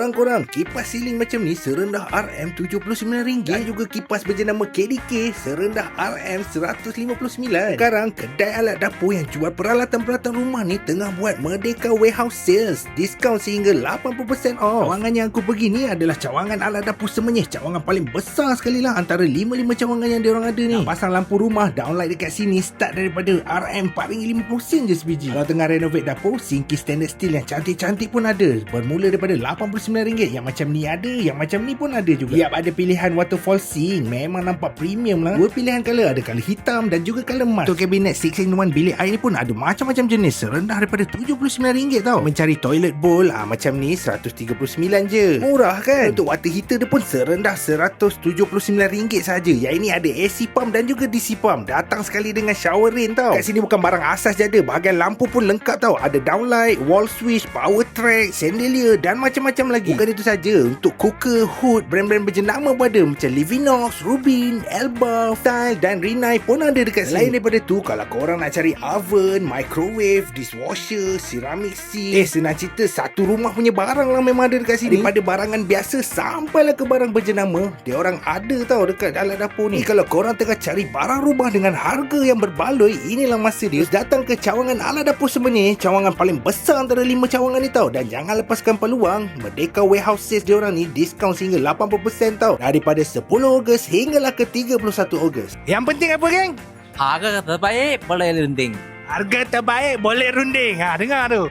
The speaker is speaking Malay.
korang-korang, kipas siling macam ni serendah RM79 dan juga kipas berjenama KDK serendah RM159. Sekarang kedai alat dapur yang jual peralatan-peralatan rumah ni tengah buat Merdeka Warehouse Sales, diskaun sehingga 80% off. Cawangan yang aku pergi ni adalah cawangan alat dapur Semenyih, cawangan paling besar sekali lah antara 5 cawangan yang diorang ada ni. Nak pasang lampu rumah, downlight dekat sini start daripada RM4.50 je sebiji. Kalau tengah renovate dapur, sinki stainless steel yang cantik-cantik pun ada, bermula daripada RM89. Yang macam ni ada, yang macam ni pun ada juga. Yap, ada pilihan waterfall sink, memang nampak premium lah. Dua pilihan color, ada color hitam dan juga color emas. Untuk kabinet 6-in-1 bilik air ni pun ada macam-macam jenis, serendah daripada RM79 tau. Mencari toilet bowl, macam ni RM139 je, murah kan. Untuk water heater dia pun serendah RM179 saja. Yang ini ada AC pump dan juga DC pump, datang sekali dengan shower rain tau. Kat sini bukan barang asas je ada, bahagian lampu pun lengkap tau. Ada downlight, wall switch, power track, chandelier dan macam-macam lagi. Bukan itu saja, untuk cooker, hood, brand-brand berjenama pun ada, macam Livinox, Rubin, Elba, Style dan Rinnai pun ada dekat sini. Selain daripada tu, kalau korang nak cari oven, microwave, dishwasher, ceramic sink, senang cerita satu rumah punya barang lah memang ada dekat sini. Daripada barangan biasa sampailah ke barang berjenama, dia orang ada tau dekat alat dapur ni. Kalau korang tengah cari barang rumah dengan harga yang berbaloi, inilah masa dia. Datang ke cawangan alat dapur Semenyih, cawangan paling besar antara 5 cawangan ni tau. Dan jangan lepaskan peluang, Merdeka Warehouse Sales dia orang ni diskaun sehingga 80% tau, daripada 10 Ogos hinggalah ke 31 Ogos. Yang penting apa, geng? Harga terbaik boleh runding. Harga terbaik boleh runding. Dengar tu.